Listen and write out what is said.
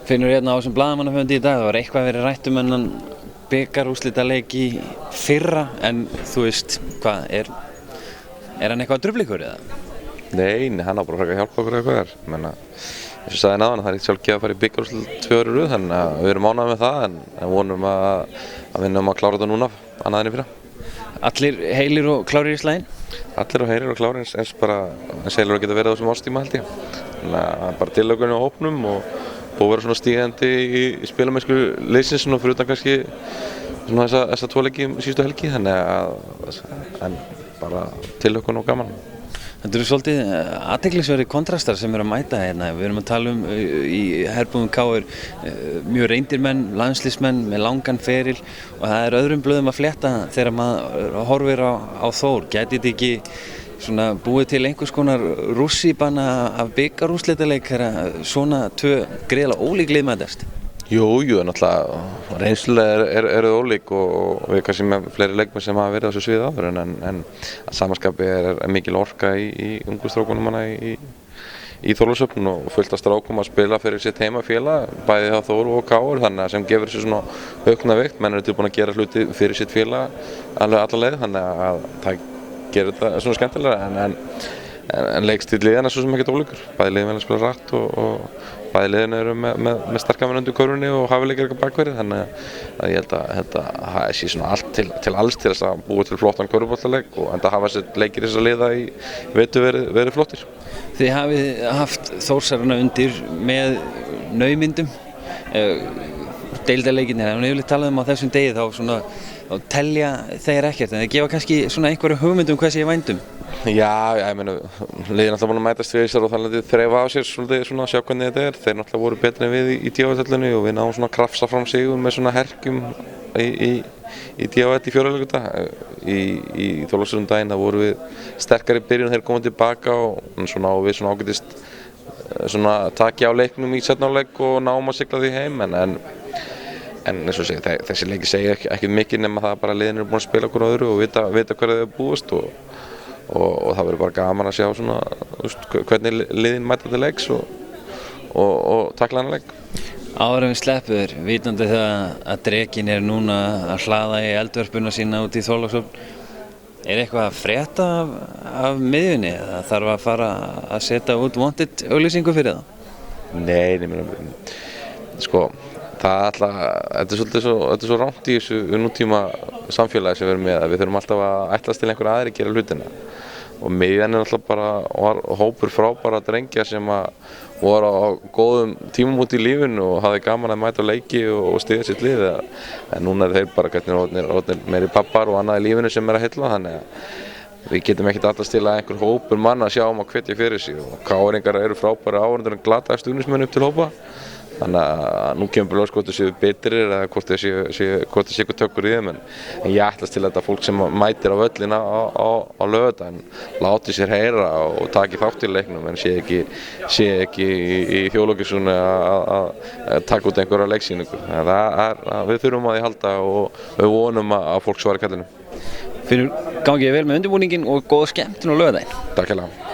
Finnur hérna á þessum blaðamannafundi í dag, það var eitthvað verið rætt þennan bikarúrslitaleik í fyrra, en þú veist, hvað, er hann eitthvað að trufla ykkur eða? Nei, hann á bara að hjálpa okkur eitthvað þar. Menna, eins og sagði náðan, það er ekki sjálfgefið að fara í bikarúrslit 2 ára í röð, þannig að við erum ánægðir með það, en vonum að við að klára þetta núna annað en í fyrra. Allir heilir og klárir í slaginn? Allir og heilir og klárir eins heilir og geta verið á þessum ástíma held ég. Þannig að bara tilökunni á hópnum og vera svona stígandi í spilamennsku liðsins svona fyrir utan kannski svona þessa 2 leiki síðustu helgi, þannig að bara tilökun og gaman. Þetta eru svolítið athyglisverðir kontrastar sem eru að mæta hérna. Við erum að tala í herbúðum KR mjög reyndir menn, landsliðsmenn með langan feril og það er öðrum blöðum að flétta þegar maður horfir á Þór. Gæti þetta ekki svona búið til einhvers konar rússíbana af bikarúrslitaleik þegar svona 2 gríðarlega ólík lið mætast? Jú, náttúrulega reynslulega eru ólík og við kannski með fleiri leikmenn sem hafa verið á þessu sviði áður en að samanskapi er mikil orka í ungu strákunum í Þorlákshöfn og fullt af strákum að spila fyrir sitt heimafélag, bæði hjá Þór og KR, þannig að sem gefur þessu svona aukna veikt. Menn eru tilbúin að gera hluti fyrir sitt félag alveg alla leið, þannig að það gerir þetta svona skemmtilega en leikstíll liðana svo sem ekkert ólíkur. Bæði liðin vilja spila rætt og bæði liðin eru með sterkar undir körfunni og hæfileikar eitthvað bakverði, þannig að ég held að það sé svona allt til alls til þess að búa til flottan körfuboltaleik og enda hafa þessi leikir þess að liða í vetur verið flottir. Þið hafið haft Þórsarana undir með naumindum, deildarleikinir, en yfirleitt talað á þessum degi þá telja þeir ekkert, en þeir gefa kannski svona einhverju hugmyndum hvað sé í vændum. Já, ég meina, liðin alltaf búin að mætast við þessar og þannig þreifa á sér svolítið svona að sjá hvernig þetta er. Þeir náttúrulega voru betri en við í DHL-inu og við náðum svona að krafsa fram sigum með svona herkjum í DHL í 4. leikluta. Í Þorlákshöfn það voru við sterkari byrjun þegar komum tilbaka og svona við svona ágætist svona takja á leiknum í seinni hálfleik og náum að sigla því heim en eins og segja, þessi leiki segja ekki mikið nema það að bara liðin eru búin að spila okkur öðru og vita hverju þau eru búist og það verður bara gaman að sjá svona, hvernig liðin mæta til leiks og takla hann leik. Áður en við sleppum þér, vitandi það að Drekinn er núna að hlaða í eldvörpuna sína út í Þorlákshöfn, er eitthvað að frétta af miðjunni eða þarf að fara að setja út wanted auglýsingu fyrir það? Nei, ég meina, sko, þetta er svo rangt í þessu nútíma samfélagi sem við erum með að við þurfum alltaf að ætlast til einhverja aðri að gera hlutina og miðjan er alltaf bara hópur frábæra drengja sem voru á góðum tímum út í lífinu og hafði gaman að mæta á leiki og styðja sitt lið en núna er þeir bara orðnir meiri pappar og annað í lífinu sem er að heilla þannig að við getum ekkert alltaf til að einhver hópur manna að sjá að hvetja fyrir sig og KR-ingar eru frábæra áhorfendur en glataðir stuðningsmenn upp til hópa. Þannig að nú kemur bara hvort þau séu betrir eða hvort þau séu eitthvað tökkur í þeim en ég ætlast til þetta fólk sem mætir á völlina á laugardaginn láti sér heyra og taki þátt í leiknum en sé ekki í þjóðlókissunni að taka út einhverja leiksýningu. Við þurfum að því halda og við vonum að fólk svari kallinu. Finnur, gangið vel með undirbúninginn og góða skemmtun á laugardaginn. Takk hérlega.